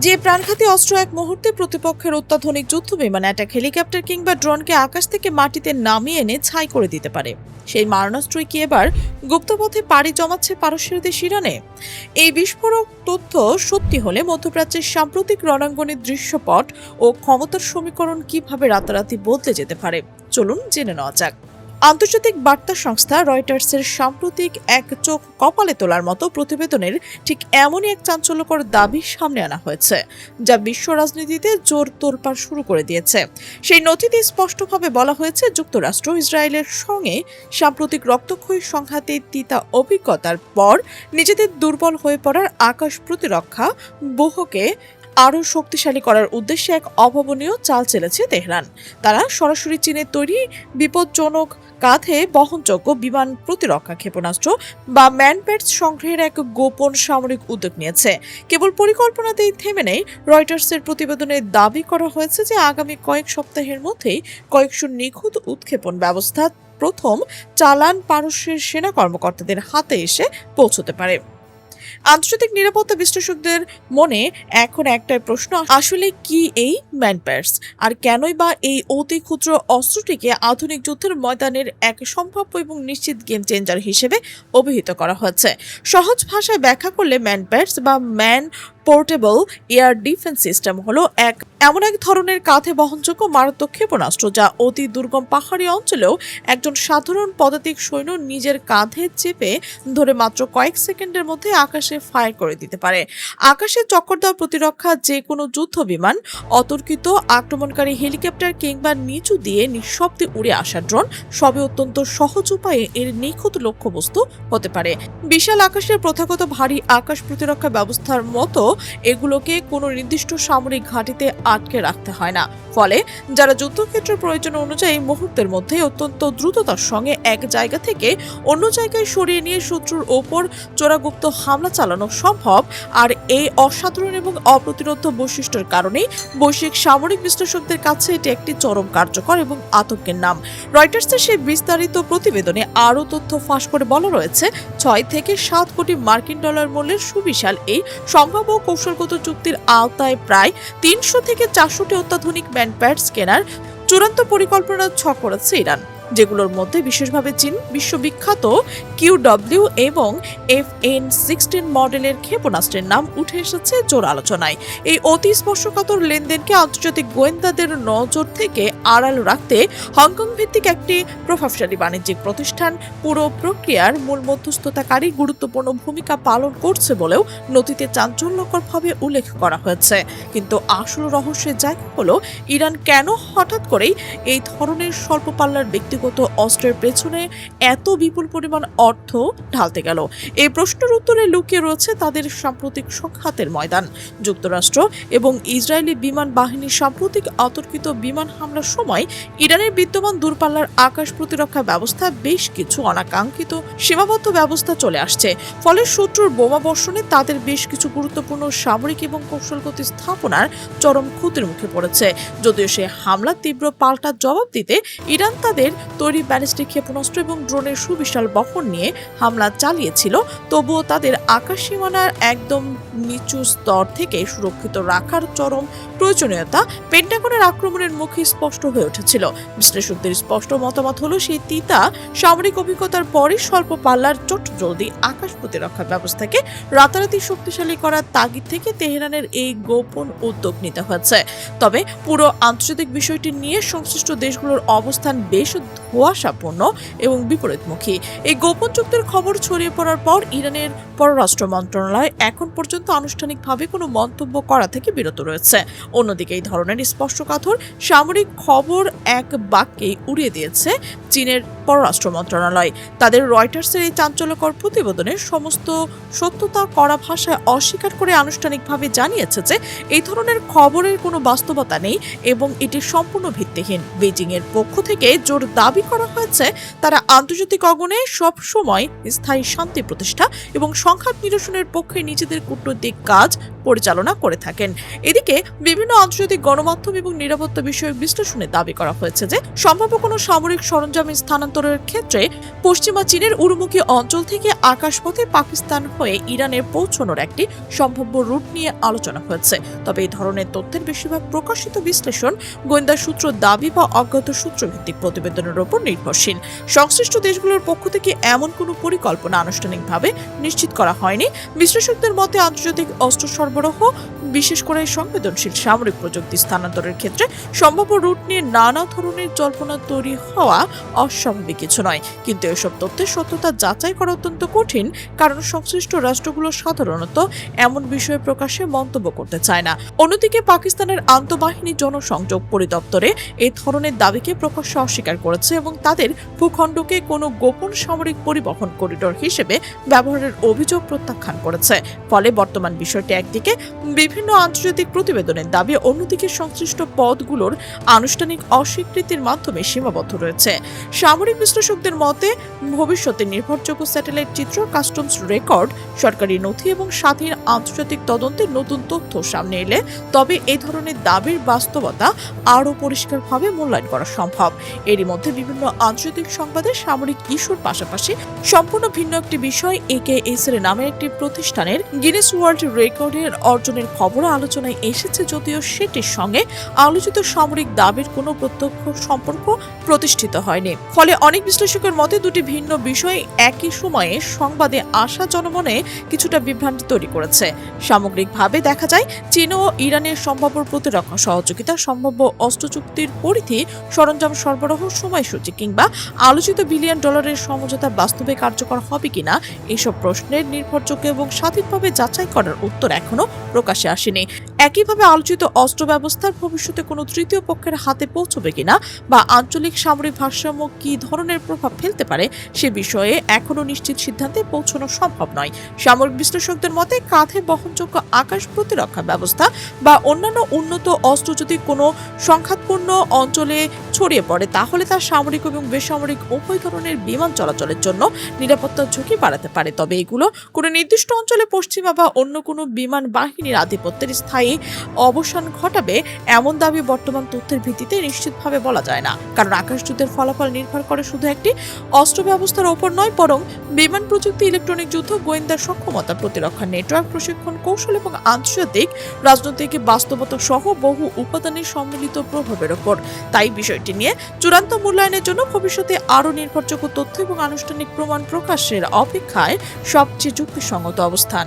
যে প্রাণঘাতী অস্ত্র এক মুহূর্তে প্রতিপক্ষের অত্যাধুনিক যুদ্ধ বিমান, অ্যাটাক হেলিকপ্টার কিংবা ড্রোনকে আকাশ থেকে মাটিতে নামিয়ে এনে ছাই করে দিতে পারে, সেই মারণাস্ত্রই কি এবার গুপ্তপথে পাড়ি জমাচ্ছে পারস্যের দেশ ইরানে? এই বিস্ফোরক তথ্য সত্যি হলে মধ্যপ্রাচ্যের সাম্প্রতিক রণাঙ্গনের দৃশ্যপট ও ক্ষমতার সমীকরণ কিভাবে রাতারাতি বদলে যেতে পারে, চলুন জেনে নেওয়া যাক। আন্তর্জাতিক বার্তা সংস্থা রয়টার্সের সাম্প্রতিক এক চোখ কপালে তোলার মতো প্রতিবেদনের ঠিক এমনই এক চাঞ্চল্যকর দাবি সামনে আনা হয়েছে, যা বিশ্ব রাজনীতিতে জোর তোলপাড় শুরু করে দিয়েছে। সেই নথিতে স্পষ্টভাবে বলা হয়েছে, যুক্তরাষ্ট্র ইসরায়েলের সঙ্গে সাম্প্রতিক রক্তক্ষয়ী সংঘাতে তিতা অভিজ্ঞতার পর নিজেদের দুর্বল হয়ে পড়ার আকাশ প্রতিরক্ষা ব্যূহকে আরও শক্তিশালী করার উদ্দেশ্যে এক অভাবনীয় চাল চেলেছে তেহরান। তারা সরাসরি চীনের তৈরি বিপজ্জনক কাঁধে বহনযোগ্য বিমান প্রতিরক্ষা ক্ষেপণাস্ত্র বা ম্যানপ্যাডস সংগ্রহের এক গোপন সামরিক উদ্যোগ নিয়েছে। কেবল পরিকল্পনাতেই থেমে নেই। রয়টার্সের প্রতিবেদনে দাবি করা হয়েছে যে আগামী কয়েক সপ্তাহের মধ্যেই কয়েকশো নিখুঁত উৎক্ষেপণ ব্যবস্থা প্রথম চালান পারস্যের সেনা কর্মকর্তাদের হাতে এসে পৌঁছতে পারে। আন্তর্জাতিক নিরাপত্তা বিশ্লেষকদের মনে এখন একটাই প্রশ্ন, আসলে কি এই ম্যানপ্যাডস, আর কেনই বা এই অতি ক্ষুদ্র অস্ত্রটিকে আধুনিক যুদ্ধের ময়দানের এক সম্ভাব্য এবং নিশ্চিত গেম চেঞ্জার হিসেবে অভিহিত করা হচ্ছে। সহজ ভাষায় ব্যাখ্যা করলে ম্যানপ্যাডস বা man portable air defence system হলো এমন এক ধরনের কাঁধে বহনযোগ্য মারাত্মক ক্ষেপণাস্ত্র যা অতি দুর্গম পাহাড়ি অঞ্চলেও একজন সাধারণ পদাতিক সৈন্য নিজের কাঁধে চেপে ধরে মাত্র কয়েক সেকেন্ডের মধ্যে আকাশে ফায়ার করে দিতে পারে। আকাশে চক্কর দেওয়া প্রতিরক্ষা, যে কোনো যুদ্ধ বিমান, অতর্কিত আক্রমণকারী হেলিকপ্টার কিংবা নিচু দিয়ে নিঃশব্দে উড়ে আসা ড্রোন, সবই অত্যন্ত সহজ উপায়ে এর নিখুঁত লক্ষ্যবস্তু হতে পারে। বিশাল আকাশের প্রথাগত ভারী আকাশ প্রতিরক্ষা ব্যবস্থার মতো এগুলোকে কোনো নির্দিষ্ট সামরিক ঘাঁটিতে আটকে রাখতে হয় না, ফলে যারা যুদ্ধক্ষেত্রের প্রয়োজন অনুযায়ী মুহূর্তের মধ্যে অত্যন্ত দ্রুততার সঙ্গে এক জায়গা থেকে অন্য জায়গায় সরিয়ে নিয়ে শত্রুর ওপর চোরাগুপ্ত হামলা চালানো সম্ভব। আর এই অসাধারণ এবং অপ্রতিরোধ্য বৈশিষ্ট্যের কারণেই বৈশ্বিক সামরিক বিশ্লেষকদের কাছে এটি একটি চরম কার্যকর এবং আতঙ্কের নাম। রয়টার্সের সেই বিস্তারিত প্রতিবেদনে আরও তথ্য ফাঁস করে বলা রয়েছে, 6 থেকে 7 কোটি মার্কিন ডলার মূল্যের সুবিশাল এই সম্ভাব্য কৌশলগত চুক্তির আওতায় প্রায় 300 থেকে 400টি অত্যাধুনিক ম্যানপ্যাডস কেনার চূড়ান্ত পরিকল্পনা ছক করেছে ইরান, যেগুলোর মধ্যে বিশেষভাবে চীন বিশ্ববিখ্যাত QW এবং FN-16 মডেলের ক্ষেপণাস্ত্রের নাম উঠে এসেছে জোর আলোচনায়। এই অতি স্পর্শকাতর লেনদেনকে আন্তর্জাতিক গোয়েন্দাদের নজর থেকে আড়াল রাখতে হংকং ভিত্তিক একটি প্রভাবশালী বাণিজ্যিক প্রতিষ্ঠান পুরো প্রক্রিয়ার মূল মধ্যস্থতাকারী গুরুত্বপূর্ণ ভূমিকা পালন করছে বলেও নথিতে চাঞ্চল্যকরভাবে উল্লেখ করা হয়েছে। কিন্তু আসল রহস্যের জায়গা হলো, ইরান কেন হঠাৎ করেই এই ধরনের স্বল্প পাল্লার ব্যক্তিগত অস্ত্রের পেছনে এত বিপুল পরিমাণ অর্থ ঢালতে গেল? এই প্রশ্নের উত্তরে লুকিয়ে রয়েছে তাদের সাম্প্রতিক সংঘাতের ময়দান। যুক্তরাষ্ট্র এবং ইসরায়েলি বিমান বাহিনীর সাম্প্রতিক অতর্কিত বিমান হামলার সময় ইরানের বিদ্যমান দূরপাল্লার আকাশ প্রতিরক্ষা ব্যবস্থা বেশ কিছু অনাকাঙ্ক্ষিত সীমাবদ্ধ ব্যবস্থা চলে আসছে। ফলে শত্রুর বোমা বর্ষণে তাদের বেশ কিছু গুরুত্বপূর্ণ সামরিক এবং কৌশলগত স্থাপনার চরম ক্ষতির মুখে পড়েছে। যদিও সে হামলা তীব্র পাল্টা জবাব দিতে ইরান তাদের তৈরি ব্যালিস্টিক ক্ষেপণাস্ত্র এবং ড্রোনের সুবিশাল বহর নিয়ে হামলা চালিয়েছিল, তবুও তাদের আকাশ সীমানার একদম নিচু স্তর থেকে সুরক্ষিত রাখার চরম প্রয়োজনীয়তা পেন্টাগনের আক্রমণের মুখে স্পষ্ট হয়ে উঠেছিল। বিশ্লেষকদের স্পষ্ট মতামত হলো, সেই তিতা সামরিক অভিজ্ঞতার পরে স্বল্প পাল্লার চটজলদি আকাশ প্রতিরক্ষা ব্যবস্থাকে রাতারাতি শক্তিশালী করার তাগিদ থেকে তেহরানের এই গোপন উদ্যোগ নিতে হয়েছে। তবে পুরো আন্তর্জাতিক বিষয়টি নিয়ে সংশ্লিষ্ট দেশগুলোর অবস্থান বেশ ধোঁয়াশাপূর্ণ এবং বিপরীতমুখী। এই গোপন চুক্তির খবর ছড়িয়ে পড়ার পর ইরানের পররাষ্ট্র মন্ত্রণালয় এখন পর্যন্ত আনুষ্ঠানিকভাবে কোনো মন্তব্য করা থেকে বিরত রয়েছে। অন্যদিকে এই ধরনের স্পষ্টকাতর সামরিক খবর এক বাক্যেই উড়িয়ে দিয়েছে চীনের পররাষ্ট্র মন্ত্রণালয়। তাদের রয়টার্সের এই চাঞ্চল্যকর প্রতিবেদনের সমস্ত সত্যতা কড়া ভাষায় অস্বীকার করে আনুষ্ঠানিকভাবে জানিয়েছে যে এই ধরনের খবরের কোনো বাস্তবতা নেই এবং এটি সম্পূর্ণ ভিত্তিহীন। বেজিং এর পক্ষ থেকে জোর দাবি করা হয়েছে, তারা আন্তর্জাতিক অঙ্গনে সব সময় স্থায়ী শান্তি প্রতিষ্ঠা এবং সংঘাত নিরসনের পক্ষে নিজেদের কূটনৈতিক কাজ পরিচালনা করে থাকেন। এদিকে বিভিন্ন আন্তর্জাতিক গণমাধ্যম এবং নিরাপত্তা বিষয়ক বিশ্লেষণে দাবি করা হয়েছে যে সম্ভাব্য কোনো সামরিক সরঞ্জাম স্থানান্তরের ক্ষেত্রে পশ্চিমা চীনের উড়ুমুখী অঞ্চল থেকে আকাশপথে পাকিস্তান হয়ে ইরানের পৌঁছানোর একটি সম্ভাব্য রুট নিয়ে আলোচনা হয়েছে। তবে এই ধরনের তথ্যের বেশিরভাগ প্রকাশিত বিশ্লেষণ গোয়েন্দা সূত্র দাবি বা অজ্ঞাত সূত্রভিত্তিক প্রতিবেদনের উপর নির্ভরশীল। সংশ্লিষ্ট দেশগুলোর পক্ষ থেকে এমন কোনো পরিকল্পনা আনুষ্ঠানিকভাবে নিশ্চিত করা হয়নি। বিশ্লেষকদের মতে আন্তর্জাতিক অস্ত্র সরবরাহ, বিশেষ করে সংবেদনশীল সামরিক প্রযুক্তি স্থানান্তরের ক্ষেত্রে সম্ভাব্য রুট নিয়ে নানা ধরনের জল্পনা তৈরি হওয়া অস্বাভাবিক কিছু নয়। কিন্তু এসব তথ্যের সত্যতা যাচাই করা অত্যন্ত কঠিন, কারণ সংশ্লিষ্ট রাষ্ট্রগুলো সাধারণত এমন বিষয়ে প্রকাশ্যে মন্তব্য করতে চায় না। অন্যদিকে পাকিস্তানের আন্তঃবাহিনী জনসংযোগ পরিদপ্তরে এই ধরনের দাবিকে প্রকাশ্যে অস্বীকার করেছে এবং তাদের ভূখণ্ডকে কোনো গোপন সামরিক পরিবহন করিডোর হিসেবে ব্যবহারের অভিযোগ প্রত্যাখ্যান করেছে। ফলে বর্তমান বিষয়টি একদিকে বিভিন্ন আন্তর্জাতিক প্রতিবেদনের দাবি, অন্যদিকে সংশ্লিষ্ট পদগুলোর আনুষ্ঠানিক অস্বীকৃতির মাধ্যমে সীমাবদ্ধ রয়েছে। সামরিক বিশ্লেষকদের মতে ভবিষ্যতে নির্ভরযোগ্য স্যাটেলাইট চিত্র, কাস্টমস রেকর্ড, সরকারি নথি এবং স্বাধীন আন্তর্জাতিক তদন্তের নতুন তথ্য সামনে এলে তবে এই ধরনের দাবির বাস্তবতা আরও পরিষ্কারভাবে মূল্যায়ন করা সম্ভব। এরই মধ্যে বিভিন্ন আন্তর্জাতিক সংবাদে সামরিক ইস্যুর পাশাপাশি সম্পূর্ণ ভিন্ন একটি বিষয় AKS এর নামে একটি প্রতিষ্ঠানের গিনেস ওয়ার্ল্ড রেকর্ডের অর্জনের খবর আলোচনায় এসেছে, যদিও সেটির সঙ্গে আলোচিত সামরিক দাবির কোনো প্রত্যক্ষ সম্পর্ক প্রতিষ্ঠিত হয়নি। ফলে অনেক বিশ্লেষকের মতে দুটি ভিন্ন বিষয় একই সময়ে সংবাদে আসা জনমনে কিছুটা বিভ্রান্তি তৈরি করেছে। সামগ্রিকভাবে দেখা যায় চীন ও ইরানের সম্ভাব্য প্রতিরক্ষা সহযোগিতা, সম্ভাব্য অস্ত্র চুক্তির পরিধি, সরঞ্জাম সরবরাহ সময়সূচি কিংবা আলোচিত $1 বিলিয়ন সমঝোতা বাস্তবে কার্যকর হবে কিনা এসব প্রশ্নের নির্ভরযোগ্য এবং স্বাধীনভাবে যাচাই করার উত্তর এখনো প্রকাশ্যে আসেনি। একইভাবে আলোচিত অস্ত্র ব্যবস্থার ভবিষ্যতে কোনো তৃতীয় পক্ষের হাতে পৌঁছবে কিনা বা আঞ্চলিক সামরিক ভারসাম্য কী ধরনের প্রভাব ফেলতে পারে সে বিষয়ে এখনো নিশ্চিত সিদ্ধান্তে পৌঁছানো সম্ভব নয়। সামরিক বিশ্লেষকদের মতে কাঁধে বহনযোগ্য আকাশ প্রতিরক্ষা ব্যবস্থা বা অন্যান্য উন্নত অস্ত্র যদি কোনো সংঘাতপূর্ণ অঞ্চলে ছড়িয়ে পড়ে তাহলে তা সামরিক এবং বেসামরিক উভয় ধরনের বিমান চলাচলের জন্য নিরাপত্তার ঝুঁকি বাড়াতে পারে। তবে এগুলো কোনো নির্দিষ্ট অঞ্চলে পশ্চিমা বা অন্য কোনো বিমান বাহিনীর আধিপত্যের স্থায়ী অবসান ঘটাবে এমন দাবি বর্তমান তথ্যের ভিত্তিতে নিশ্চিতভাবে বলা যায় না, কারণ আকাশযুদ্ধের ফলাফল নির্ভর করে শুধু একটি অস্ত্র ব্যবস্থার ওপর নয়, বরং বিমান প্রযুক্তি, ইলেকট্রনিক যুদ্ধ, গোয়েন্দা সক্ষমতা, প্রতিরক্ষা নেটওয়ার্ক, প্রশিক্ষণ কৌশল এবং আন্তর্জাতিক রাজনৈতিক বাস্তবতা সহ বহু উপাদানের সম্মিলিত প্রভাবের ওপর। তাই বিষয়টি নিয়ে চূড়ান্ত মূল্যায়নের জন্য ভবিষ্যতে আরও নির্ভরযোগ্য তথ্য এবং আনুষ্ঠানিক প্রমাণ প্রকাশের অপেক্ষায় সবচেয়ে যুক্তিসঙ্গত অবস্থান।